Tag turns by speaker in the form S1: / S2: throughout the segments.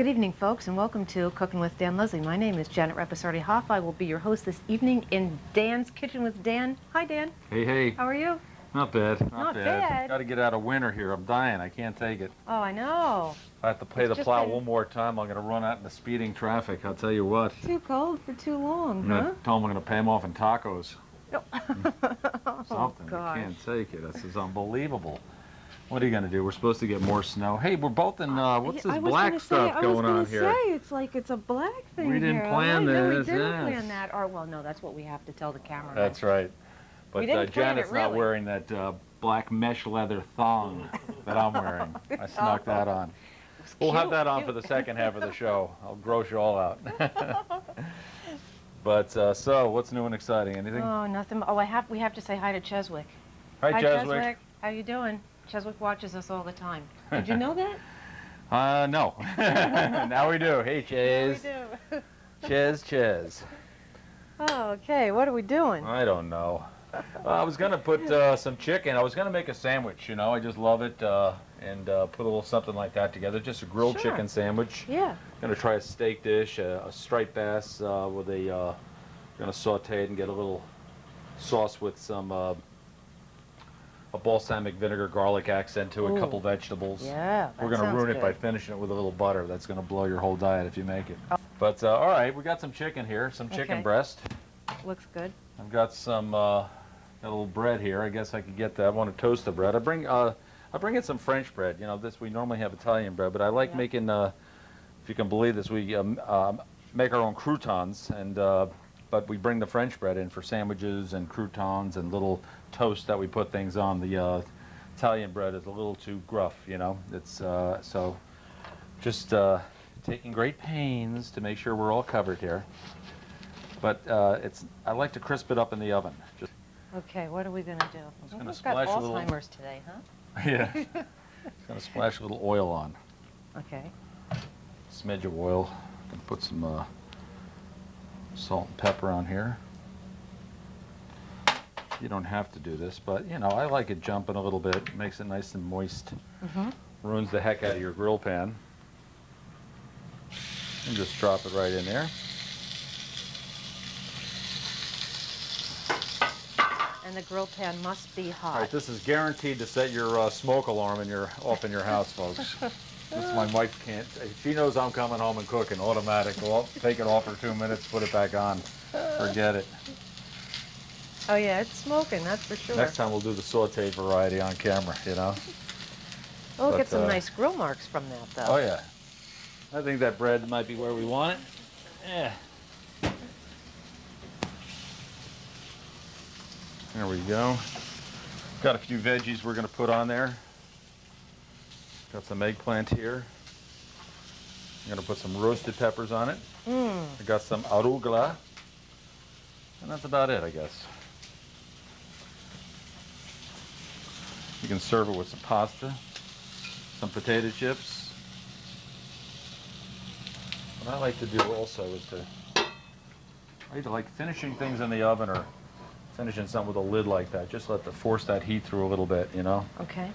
S1: Good evening, folks, and welcome to Cooking with Dan Leslie. My name is Janet Reposardi-Hoff. I will be your host this evening in Dan's Kitchen with Dan. Hi, Dan.
S2: Hey, hey.
S1: How are you?
S2: Not bad.
S1: Not bad.
S2: Got to get out of winter here. I'm dying. I can't take it.
S1: Oh, I know.
S2: If I have to pay the plow one more time, I'm going to run out in the speeding traffic. I'll tell you what.
S1: Too cold for too long,
S2: I'm going to tell them I'm going to pay them off in tacos.
S1: Oh,
S2: Something.
S1: gosh.
S2: I can't take it. This is unbelievable. What are you going to do? We're supposed to get more snow. Hey, we're both in, what's this black stuff going on here?
S1: I was going to say, it's like it's a black thing
S2: We didn't
S1: here.
S2: plan this.
S1: No, we didn't plan that. Or, well, no, that's what we have to tell the cameraman.
S2: That's right. But Janet's not
S1: really.
S2: wearing that black mesh leather thong that I'm wearing. I snuck that on. We'll have that on for the second half of the show. I'll gross you all out. But so, what's new and exciting? Anything?
S1: Oh, nothing. Oh, we have to say hi to Cheswick.
S2: Hi, Cheswick.
S1: How you doing? Cheswick watches us all the time. Did you know that?
S2: No. Now we do. Hey, Ches.
S1: Now we do.
S2: Ches.
S1: Oh, okay. What are we doing?
S2: I don't know. I was going to put some chicken. I was going to make a sandwich, you know. I just love it. And put a little something like that together. Just a grilled chicken sandwich.
S1: Yeah.
S2: Going to try a steak dish, a striped bass with a, going to saute it and get a little sauce with some a balsamic vinegar garlic accent to it, a couple vegetables.
S1: Yeah,
S2: We're going to ruin it by finishing it with a little butter. That's going to blow your whole diet if you make it.
S1: Oh.
S2: But all right, we got some chicken here, some chicken breast.
S1: Looks good.
S2: I've got some got a little bread here. I guess I could get that. I want to toast the bread. I bring in some French bread. You know, we normally have Italian bread, but I like making. If you can believe this, we make our own croutons, and but we bring the French bread in for sandwiches and croutons and little toast that we put things on. The Italian bread is a little too gruff, you know. It's so just taking great pains to make sure we're all covered here. But I like to crisp it up in the oven. Just
S1: Okay, what are we going to do?
S2: gonna
S1: We've got
S2: splash a little-
S1: Alzheimer's today, huh?
S2: yeah, just gonna splash a little oil on.
S1: Okay.
S2: Smidge of oil. Gonna put some salt and pepper on here. You don't have to do this, but you know, I like it jumping a little bit. Makes it nice and moist. Ruins the heck out of your grill pan. And just drop it right in there.
S1: And the grill pan must be hot.
S2: All right, this is guaranteed to set your smoke alarm off in your house, folks. This my wife can't. She knows I'm coming home and cooking. Automatic. Well, take it off for 2 minutes, put it back on. Forget it.
S1: Oh yeah, it's smoking, that's for sure.
S2: Next time we'll do the sauteed variety on camera, you know.
S1: We'll get some nice grill marks from that, though.
S2: Oh yeah. I think that bread might be where we want it. Yeah. There we go. Got a few veggies we're going to put on there. Got some eggplant here. I'm going to put some roasted peppers on it. I got some arugula. And that's about it, I guess. You can serve it with some pasta, some potato chips. What I like to do also is I either like finishing things in the oven or finishing something with a lid like that. Just force that heat through a little bit, you know?
S1: Okay.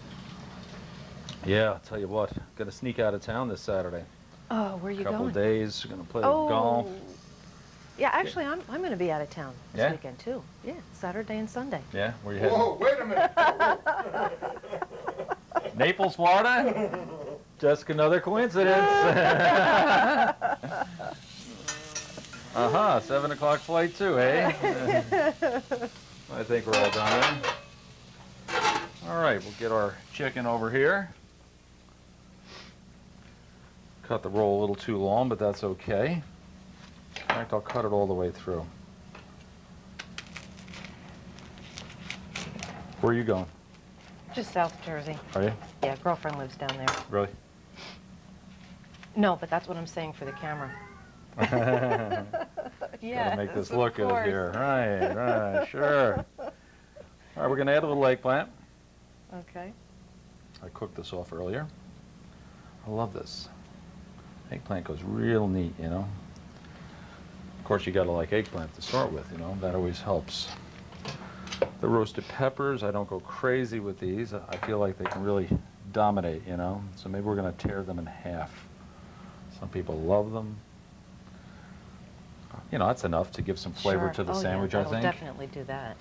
S2: Yeah, I'll tell you what. Gonna sneak out of town this Saturday.
S1: Oh, where are you going?
S2: Couple days. Gonna play golf.
S1: Yeah, actually, I'm going to be out of town this weekend, too. Yeah, Saturday and Sunday.
S2: Yeah? Where you heading?
S3: Whoa, wait a minute.
S2: Naples, Florida? Just another coincidence. 7 o'clock flight too, eh? I think we're all done. All right, we'll get our chicken over here. Cut the roll a little too long, but that's okay. In fact, I'll cut it all the way through. Where are you going?
S1: Just South Jersey.
S2: Are you?
S1: Yeah, girlfriend lives down there.
S2: Really?
S1: No, but that's what I'm saying for the camera.
S2: Gotta make this look good here. Right, sure. All right, we're gonna add a little eggplant.
S1: Okay.
S2: I cooked this off earlier. I love this. Eggplant goes real neat, you know. Of course, you gotta like eggplant to start with, you know. That always helps. The roasted peppers, I don't go crazy with these. I feel like they can really dominate, you know. So maybe we're gonna tear them in half. Some people love them. You know, that's enough to give some flavor
S1: Sure.
S2: to the
S1: Oh,
S2: sandwich,
S1: yeah,
S2: I
S1: that'll
S2: think.
S1: definitely do that.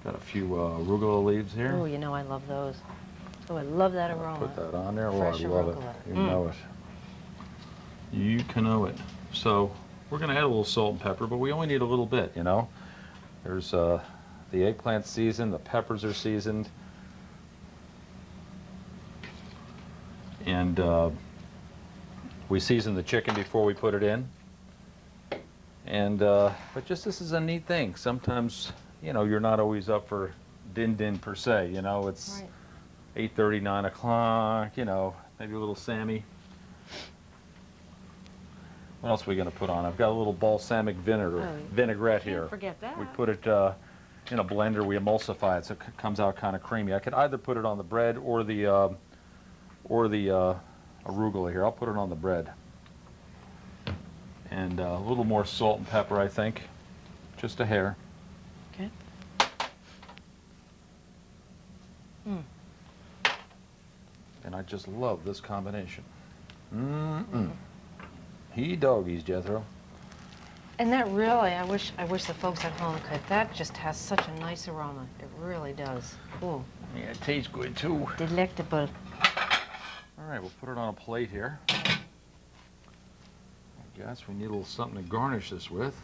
S2: Got a few arugula leaves here.
S1: Oh, you know I love those. Oh, I love that
S2: I'll
S1: aroma.
S2: put that on there. Oh, I
S1: Fresh
S2: love it.
S1: arugula.
S2: You know it. You can know it. So we're going to add a little salt and pepper, but we only need a little bit, you know. There's the eggplant seasoned, the peppers are seasoned, and we season the chicken before we put it in. And but just this is a neat thing. Sometimes, you know, you're not always up for din per se. You know, it's
S1: Right.
S2: 8:30, 9 o'clock. You know, maybe a little Sammy. What else are we going to put on? I've got a little balsamic vinaigrette
S1: Can't
S2: here.
S1: forget that.
S2: We put it in a blender. We emulsify it so it comes out kind of creamy. I could either put it on the bread or the arugula here. I'll put it on the bread. And a little more salt and pepper, I think. Just a hair.
S1: Okay.
S2: And I just love this combination. He doggies, Jethro.
S1: And that really, I wish the folks at home could. That just has such a nice aroma. It really does. Ooh,
S2: Yeah, it tastes good too.
S1: delectable.
S2: All right, we'll put it on a plate here. I guess we need a little something to garnish this with.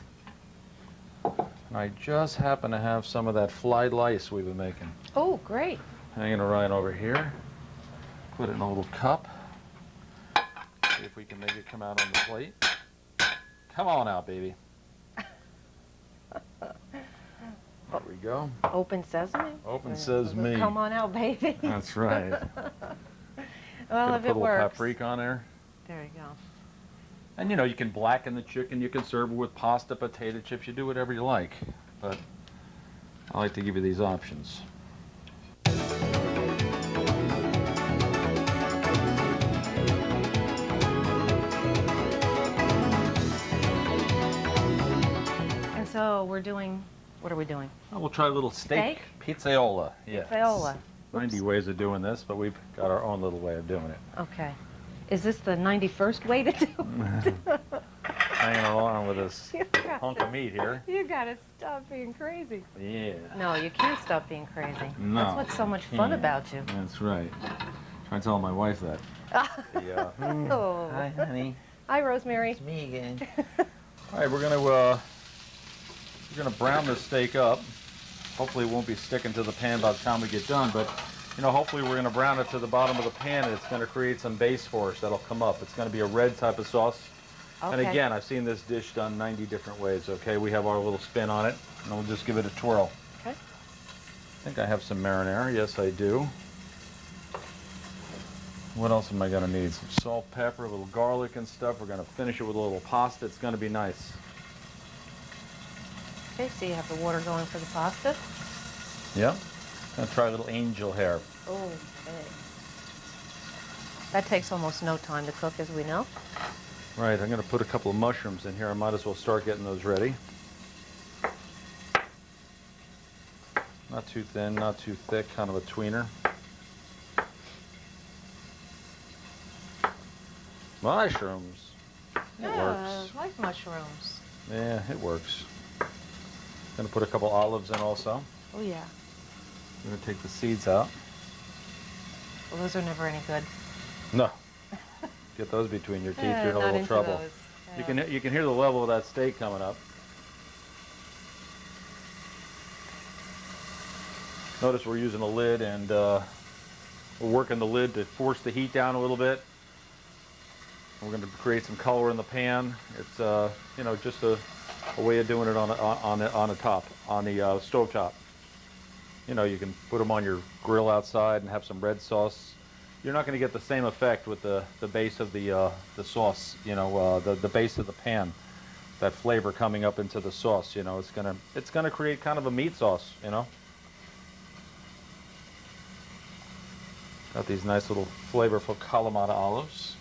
S2: And I just happen to have some of that fried lice we've been making.
S1: Oh, great.
S2: Hanging right over here. Put it in a little cup. See if we can make it come out on the plate. Come on out, baby. There we go.
S1: Open sesame?
S2: Open sesame.
S1: Come on out, baby.
S2: That's right.
S1: Well,
S2: Gonna
S1: if
S2: put
S1: it
S2: a little
S1: works.
S2: paprika on there.
S1: There you go.
S2: And you know, you can blacken the chicken, you can serve it with pasta, potato chips, you do whatever you like. But I like to give you these options.
S1: And so we're doing, what are we doing?
S2: Well, we'll try a little steak pizzaiola. Yes.
S1: Pizzaiola.
S2: 90 ways of doing this, but we've got our own little way of doing it.
S1: Okay. Is this the 91st way to do it?
S2: Hanging along with this
S1: You got
S2: hunk of meat here.
S1: You gotta stop being crazy.
S2: Yeah.
S1: No, you can't stop being crazy.
S2: No,
S1: That's what's so much fun
S2: can't.
S1: about you.
S2: That's right. Try to tell my wife that. Yeah.
S1: Oh.
S3: Hi, honey.
S1: Hi, Rosemary.
S3: It's me again.
S2: All right, we're gonna brown this steak up. Hopefully, it won't be sticking to the pan by the time we get done. But you know, hopefully, we're gonna brown it to the bottom of the pan, and it's gonna create some base for us that'll come up. It's gonna be a red type of sauce.
S1: Okay.
S2: And again, I've seen this dish done 90 different ways. Okay, we have our little spin on it, and we'll just give it a twirl.
S1: Okay.
S2: I think I have some marinara. Yes, I do. What else am I gonna need? Some salt, pepper, a little garlic and stuff. We're gonna finish it with a little pasta. It's gonna be nice.
S1: Okay, so you have the water going for the pasta.
S2: Yep. Gonna try a little angel hair.
S1: Okay. That takes almost no time to cook, as we know.
S2: Right, I'm gonna put a couple of mushrooms in here. I might as well start getting those ready. Not too thin, not too thick, kind of a tweener. Mushrooms. It
S1: Yeah,
S2: works.
S1: I like mushrooms.
S2: Yeah, it works. Gonna put a couple olives in also.
S1: Oh, yeah.
S2: I'm gonna take the seeds out.
S1: Well, those are never any good.
S2: No. Get those between your teeth, you're in a
S1: not
S2: little
S1: into
S2: trouble.
S1: those.
S2: You can hear the level of that steak coming up. Notice we're using a lid, and we're working the lid to force the heat down a little bit. We're going to create some color in the pan. It's you know, just a way of doing it on the stove top. You know, you can put them on your grill outside and have some red sauce. You're not going to get the same effect with the base of the sauce. You know, the base of the pan, that flavor coming up into the sauce. You know, it's gonna create kind of a meat sauce. You know. Got these nice little flavorful Kalamata olives.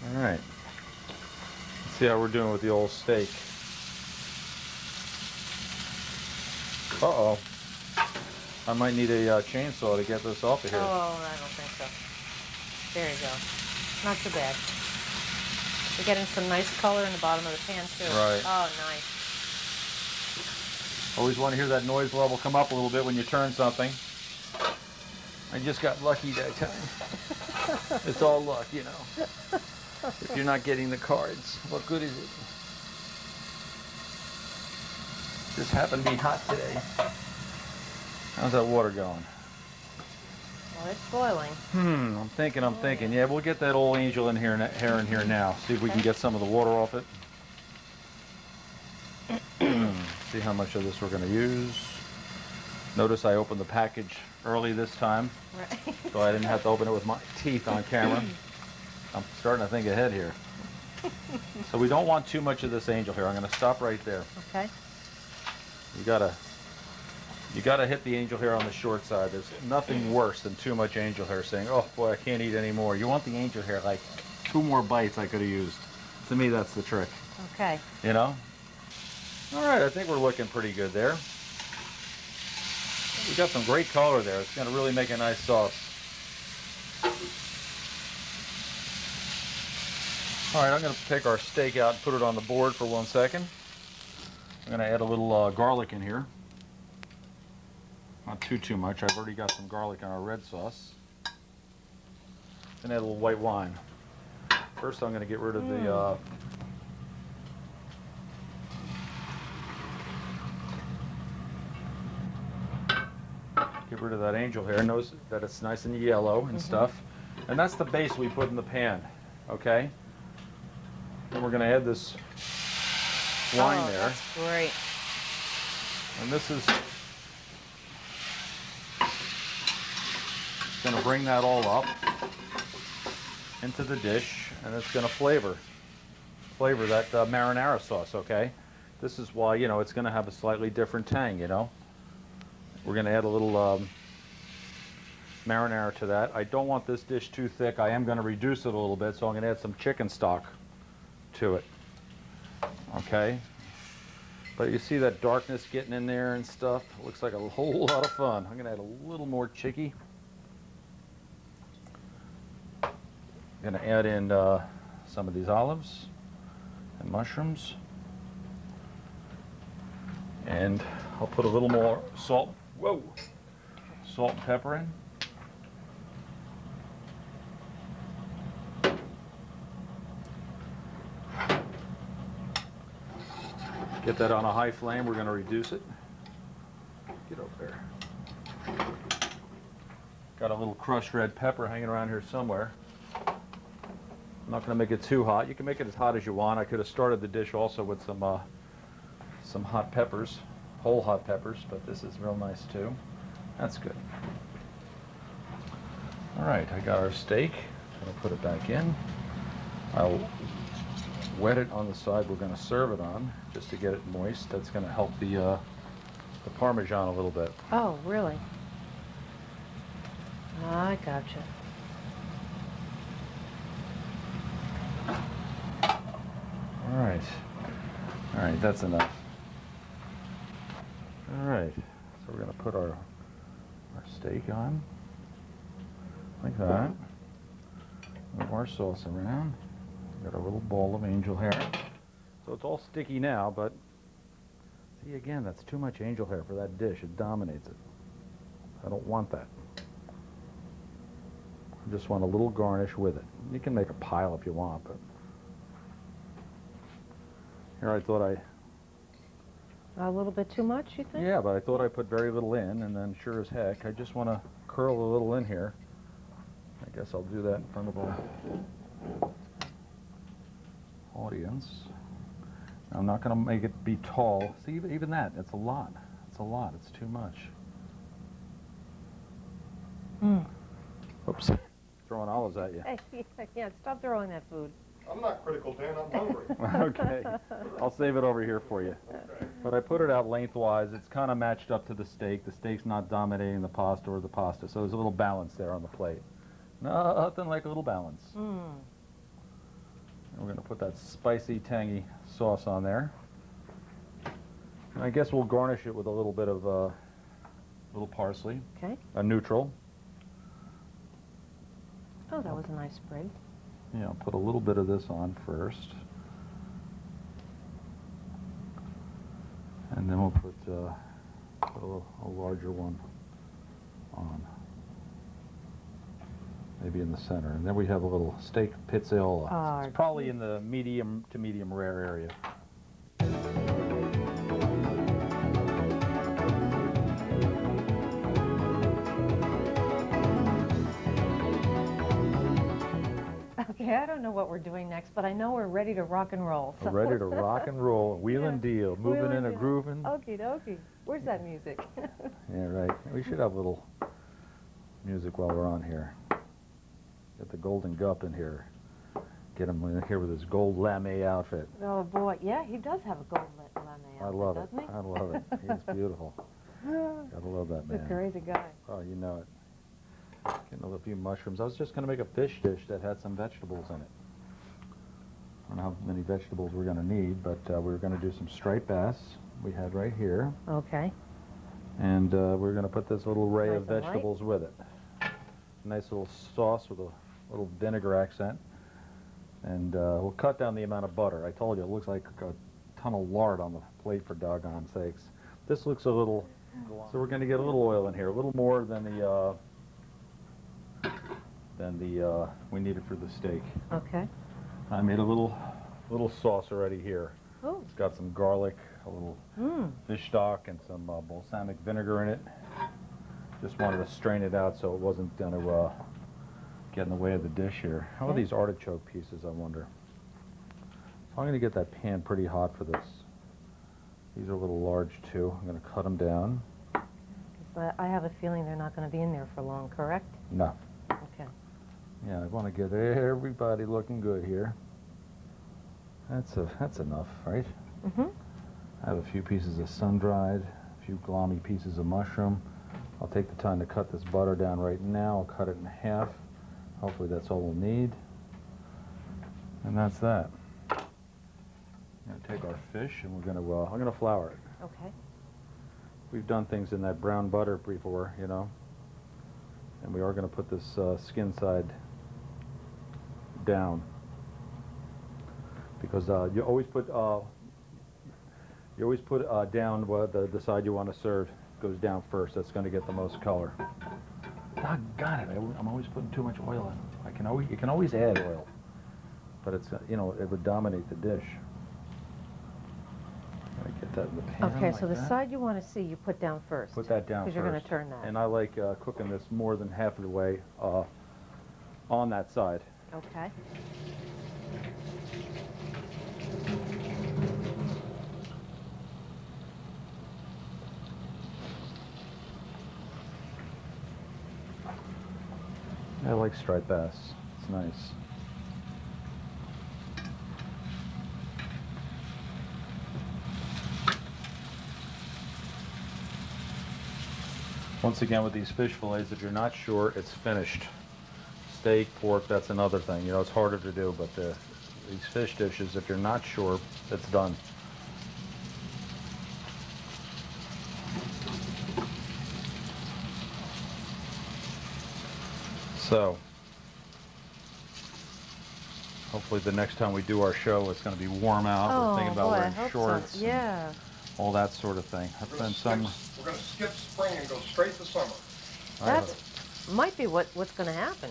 S2: All right. Let's see how we're doing with the old steak. Uh-oh. I might need a chainsaw to get this off of here.
S1: Oh, I don't think so. There you go. Not too bad. We're getting some nice color in the bottom of the pan too.
S2: Right.
S1: Oh, nice.
S2: Always want to hear that noise level come up a little bit when you turn something. I just got lucky that time. It's all luck, you know. If you're not getting the cards, what good is it? Just happened to be hot today. How's that water going?
S1: Well, it's boiling.
S2: I'm thinking. Yeah, we'll get that old angel in here, now. See if we can get some of the water off it. See how much of this we're going to use. Notice I opened the package early this time,
S1: Right.
S2: so I didn't have to open it with my teeth on camera. I'm starting to think ahead here. So we don't want too much of this angel hair. I'm going to stop right there.
S1: Okay.
S2: You gotta hit the angel hair on the short side. There's nothing worse than too much angel hair saying, oh boy, I can't eat anymore. You want the angel hair like 2 more bites I could have used. To me, that's the trick.
S1: Okay.
S2: You know? All right, I think we're looking pretty good there. We got some great color there. It's gonna really make a nice sauce. All right, I'm gonna take our steak out and put it on the board for 1 second. I'm gonna add a little garlic in here. Not too much. I've already got some garlic in our red sauce. And add a little white wine. First, I'm going to get rid of the that angel hair. Notice that it's nice and yellow and stuff. And that's the base we put in the pan. Okay. Then we're going to add this wine there.
S1: That's great.
S2: And this is going to bring that all up into the dish, and it's going to flavor that marinara sauce, okay? This is why, you know, it's going to have a slightly different tang, you know? We're going to add a little marinara to that. I don't want this dish too thick. I am going to reduce it a little bit, so I'm going to add some chicken stock to it, okay? But you see that darkness getting in there and stuff? It looks like a whole lot of fun. I'm going to add a little more chicky. I'm going to add in some of these olives and mushrooms. And I'll put a little more salt, salt and pepper in. Get that on a high flame. We're going to reduce it. Get over there. Got a little crushed red pepper hanging around here somewhere. I'm not going to make it too hot. You can make it as hot as you want. I could have started the dish also with some hot peppers, whole hot peppers, but this is real nice too. That's good. All right, I got our steak. I'm going to put it back in. I'll wet it on the side we're going to serve it on, just to get it moist. That's going to help the Parmesan a little bit.
S1: Oh, really? I gotcha.
S2: All right, that's enough. All right, so we're going to put our steak on, like that. Move our sauce around. We've got a little bowl of angel hair. So it's all sticky now, but see, again, that's too much angel hair for that dish. It dominates it. I don't want that. I just want a little garnish with it. You can make a pile if you want, but here I thought
S1: A little bit too much, you think?
S2: yeah, but I thought I put very little in, and then sure as heck, I just want to curl a little in here. I guess I'll do that in front of our audience. I'm not going to make it be tall. See, even that, it's a lot. It's a lot. It's too much. Oops. Throwing olives at you.
S1: Hey, yeah, stop throwing that food.
S3: I'm not critical, Dan. I'm hungry.
S2: Okay. I'll save it over here for you.
S3: Okay.
S2: But I put it out lengthwise. It's kind of matched up to the steak. The steak's not dominating the pasta or the pasta, so there's a little balance there on the plate. Nothing like a little balance. And we're going to put that spicy, tangy sauce on there. And I guess we'll garnish it with a little bit of little parsley,
S1: Okay.
S2: a neutral.
S1: Oh, that was a nice spread.
S2: put a little bit of this on first. And then we'll put a larger one on. Maybe in the center. And then we have a little steak pizzola.
S1: Oh,
S2: It's probably in the medium to medium rare area.
S1: Okay, I don't know what we're doing next, but I know we're ready to rock and roll.
S2: We're ready to rock and roll, wheel
S1: Yeah.
S2: and deal, moving
S1: Wheeling
S2: and a
S1: deal.
S2: grooving.
S1: Okie dokie. Where's that music?
S2: Yeah, right. We should have a little music while we're on here. Get the Golden Gup in here. Get him in here with his gold lame outfit.
S1: Oh boy, yeah, he does have a gold lame
S2: I
S1: outfit,
S2: love it.
S1: doesn't he?
S2: I love it. He's beautiful. Gotta love that
S1: He's a
S2: man.
S1: crazy guy.
S2: Oh, you know it. Getting a few mushrooms. I was just going to make a fish dish that had some vegetables in it. I don't know how many vegetables we're going to need, but we're going to do some striped bass we had right here.
S1: Okay.
S2: And we're going to put this little array
S1: Nice
S2: of
S1: and light.
S2: vegetables with it. Nice little sauce with a little vinegar accent. And we'll cut down the amount of butter. I told you, it looks like a ton of lard on the plate, for doggone sakes. This looks a little, so we're going to get a little oil in here, a little more than the we needed for the steak.
S1: Okay.
S2: I made a little sauce already here.
S1: Oh.
S2: It's got some garlic, a little
S1: Mmm.
S2: fish stock, and some balsamic vinegar in it. Just wanted to strain it out so it wasn't going to get in the way of the dish here. How are
S1: Okay.
S2: these artichoke pieces, I wonder? So I'm going to get that pan pretty hot for this. These are a little large too. I'm going to cut them down.
S1: But I have a feeling they're not going to be in there for long, correct?
S2: No.
S1: Okay.
S2: Yeah, I want to get everybody looking good here. That's enough, right?
S1: Mm-hmm.
S2: I have a few pieces of sun-dried, a few glommy pieces of mushroom. I'll take the time to cut this butter down right now. I'll cut it in half. Hopefully that's all we'll need. And that's that. We're going to take our fish and I'm going to flour it.
S1: Okay.
S2: We've done things in that brown butter before, you know. And we are going to put this skin side down. Because you always put down the side you want to serve goes down first. That's going to get the most color. Doggone it! I'm always putting too much oil in. You can always add oil, but it's it would dominate the dish. Gotta get that in the pan.
S1: Okay,
S2: like
S1: so the
S2: that.
S1: side you want to see, you put down first.
S2: Put that down
S1: because
S2: first.
S1: you're going to turn that.
S2: And I like cooking this more than half of the way on that side.
S1: Okay.
S2: I like striped bass. It's nice. Once again, with these fish fillets, if you're not sure, it's finished. Steak, pork, that's another thing. It's harder to do, but these fish dishes, if you're not sure, it's done. So, hopefully the next time we do our show, it's going to be warm out. We're thinking about
S1: boy, I
S2: wearing
S1: hope
S2: shorts.
S1: So. Yeah.
S2: All that sort of thing. I've been some.
S3: We're going to skip spring and go straight to summer.
S1: That might be what's going to happen.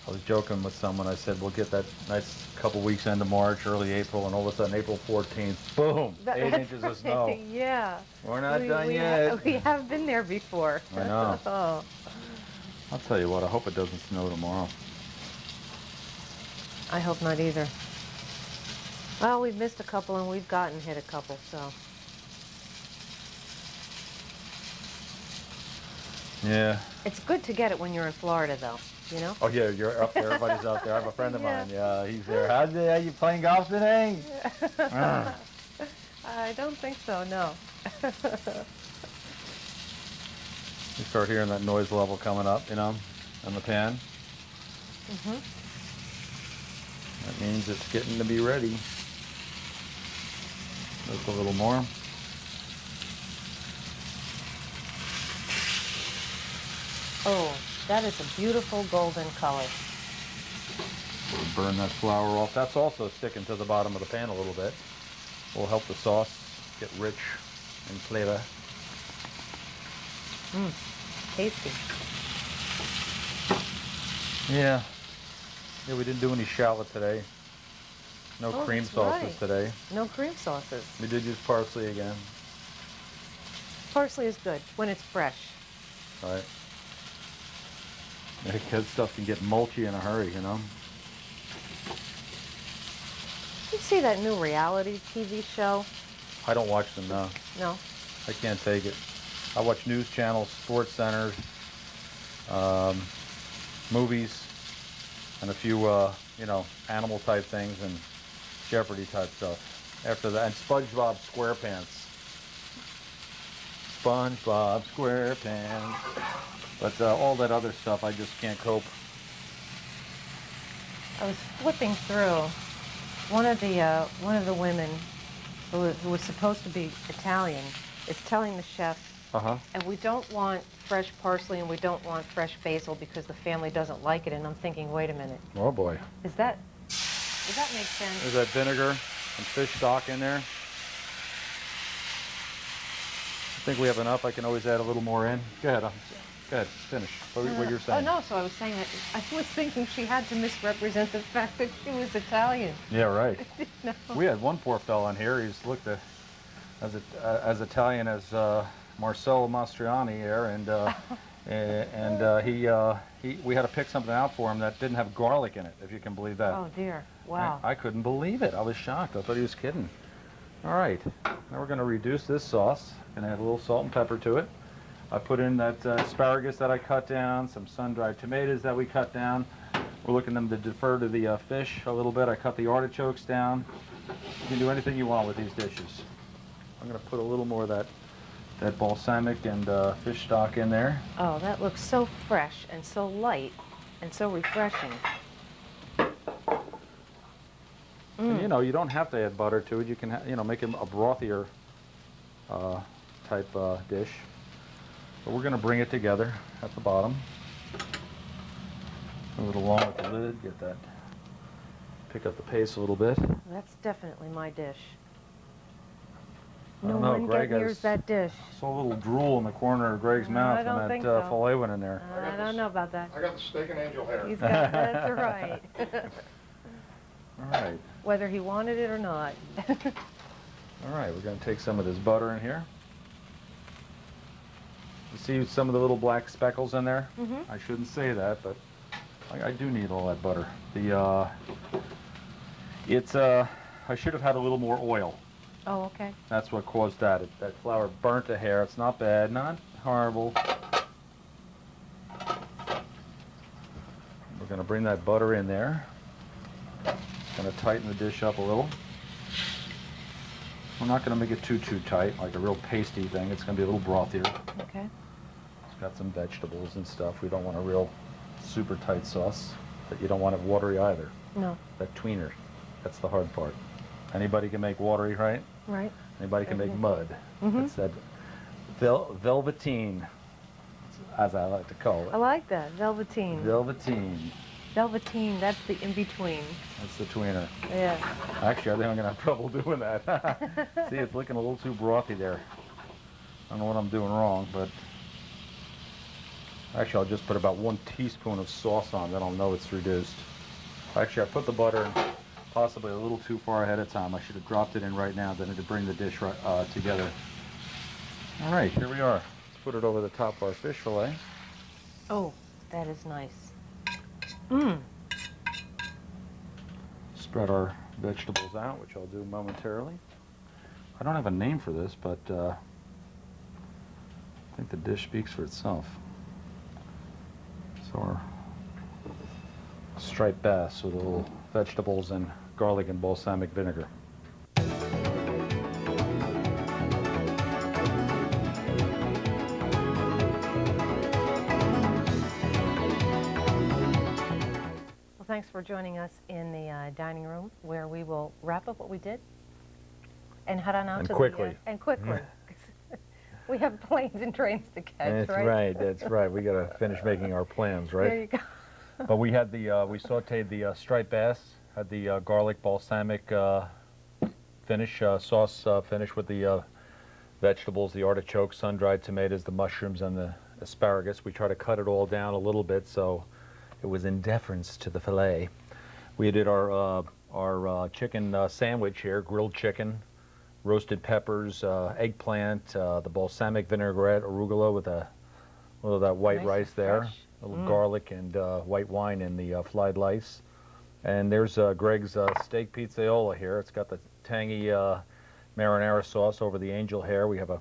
S2: I was joking with someone. I said, we'll get that nice couple weeks into March, early April, and all of a sudden, April 14th, boom, 8 inches of snow.
S1: Yeah.
S2: We're not done yet.
S1: We have been there before.
S2: I know.
S1: Oh.
S2: I'll tell you what, I hope it doesn't snow tomorrow.
S1: I hope not either. Well, we've missed a couple and we've gotten hit a couple, so.
S2: Yeah.
S1: It's good to get it when you're in Florida, though, you know?
S2: Oh, yeah, you're up there. Everybody's out there. I have a friend of
S1: Yeah.
S2: mine. Yeah, he's there. Are you playing golf today?
S1: I don't think so, no.
S2: You start hearing that noise level coming up, in the pan.
S1: Mm-hmm.
S2: That means it's getting to be ready. Just a little more.
S1: Oh, that is a beautiful golden color.
S2: burn that flour off. That's also sticking to the bottom of the pan a little bit. Will help the sauce get rich in flavor.
S1: Tasty.
S2: Yeah. Yeah, we didn't do any shallot today. No
S1: Oh,
S2: cream
S1: that's
S2: sauces
S1: right.
S2: today.
S1: No cream sauces.
S2: We did use parsley again.
S1: Parsley is good when it's fresh.
S2: Right. Because stuff can get mulchy in a hurry, you know.
S1: You see that new reality TV show?
S2: I don't watch them now.
S1: No.
S2: I can't take it. I watch news channels, sports centers, movies, and a few, you know, animal type things and Jeopardy type stuff. After that, and SpongeBob SquarePants. SpongeBob SquarePants. But all that other stuff, I just can't cope.
S1: I was flipping through one of the women who was supposed to be Italian is telling the chef, and we don't want fresh parsley and we don't want fresh basil because the family doesn't like it. And I'm thinking, wait a minute,
S2: Oh boy.
S1: does that make sense?
S2: There's that vinegar and fish stock in there. I think we have enough. I can always add a little more in. Go ahead. Go ahead. Finish. What you're saying.
S1: Oh no, so I was saying that I was thinking she had to misrepresent the fact that she was Italian.
S2: Yeah, right.
S1: No.
S2: We had one poor fella in here. He's looked as Italian as Marcello Mastroianni here, and we had to pick something out for him that didn't have garlic in it, if you can believe that.
S1: Oh dear, wow.
S2: I couldn't believe it. I was shocked. I thought he was kidding. All right, now we're going to reduce this sauce. Going to add a little salt and pepper to it. I put in that asparagus that I cut down, some sun-dried tomatoes that we cut down. We're looking them to defer to the fish a little bit. I cut the artichokes down. You can do anything you want with these dishes. I'm going to put a little more of that balsamic and fish stock in there.
S1: Oh, that looks so fresh and so light and so refreshing.
S2: And, you know, you don't have to add butter to it. You can, you know, make it a brothier type dish. But we're going to bring it together at the bottom. Move it along with the lid. Get that. Pick up the pace a little bit.
S1: That's definitely my dish.
S2: I
S1: No
S2: don't know,
S1: one
S2: Greg
S1: get nears that dish.
S2: Saw a little drool in the corner of Greg's mouth
S1: I don't
S2: when
S1: think
S2: that
S1: so.
S2: filet went in there.
S1: I don't know about that.
S3: I got the steak and angel hair.
S1: He's got, that's right.
S2: All right.
S1: Whether he wanted it or not.
S2: All right, we're going to take some of this butter in here. You see some of the little black speckles in there?
S1: Mm-hmm.
S2: I shouldn't say that, but I do need all that butter. I should have had a little more oil.
S1: Oh, okay.
S2: That's what caused that. That flour burnt the hair. It's not bad, not horrible. We're going to bring that butter in there. Going to tighten the dish up a little. We're not going to make it too tight, like a real pasty thing. It's going to be a little brothier.
S1: Okay.
S2: It's got some vegetables and stuff. We don't want a real super tight sauce, but you don't want it watery either.
S1: No.
S2: That tweener, that's the hard part. Anybody can make watery, right?
S1: Right.
S2: Anybody can make mud.
S1: Mhm.
S2: It's that velveteen, as I like to call it.
S1: I like that. Velveteen.
S2: Velveteen.
S1: Velveteen, that's the in-between.
S2: That's the tweener.
S1: Yeah.
S2: Actually, I think I'm going to have trouble doing that. See, it's looking a little too brothy there. I don't know what I'm doing wrong, but actually, I'll just put about 1 teaspoon of sauce on, then I'll know it's reduced. Actually, I put the butter in possibly a little too far ahead of time. I should have dropped it in right now, then it'd bring the dish right, together. All right, here we are. Let's put it over the top of our fish fillet.
S1: Oh, that is nice. Mmm.
S2: Spread our vegetables out, which I'll do momentarily. I don't have a name for this, but I think the dish speaks for itself. So our striped bass with a little vegetables and garlic and balsamic vinegar.
S1: Well, thanks for joining us in the dining room where we will wrap up what we did and head on out
S2: And
S1: to
S2: quickly.
S1: And quickly. We have planes and trains to catch,
S2: That's
S1: right?
S2: right, that's right. We got to finish making our plans,
S1: There
S2: right?
S1: you go.
S2: But we had the we sautéed the striped bass, had the garlic balsamic finish, sauce finish with the vegetables, the artichoke, sun-dried tomatoes, the mushrooms, and the asparagus. We try to cut it all down a little bit so it was in deference to the filet. We did our chicken sandwich here, grilled chicken, roasted peppers, eggplant, the balsamic vinaigrette, arugula with a little of that white
S1: Nice
S2: rice
S1: and
S2: there,
S1: fresh.
S2: a little garlic and white wine in the fried rice. And there's Greg's steak pizzaiola here. It's got the tangy marinara sauce over the angel hair. We have a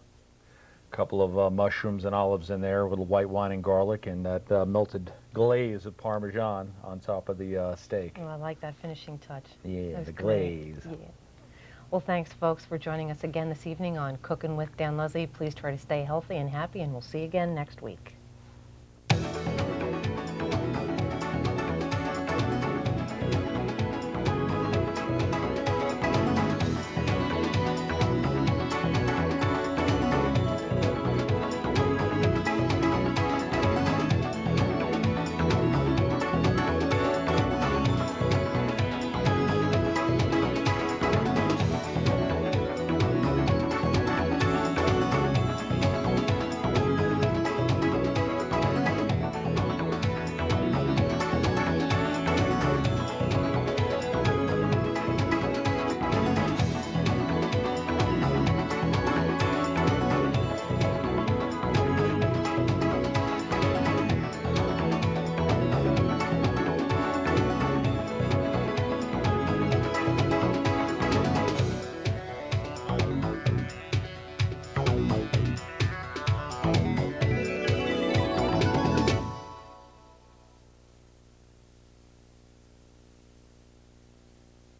S2: couple of mushrooms and olives in there, a little white wine and garlic, and that melted glaze of Parmesan on top of the steak.
S1: Oh, I like that finishing touch.
S2: Yeah,
S1: That's
S2: the
S1: great.
S2: glaze.
S1: Yeah. Well, thanks, folks, for joining us again this evening on Cooking with Dan Leslie. Please try to stay healthy and happy, and we'll see you again next week.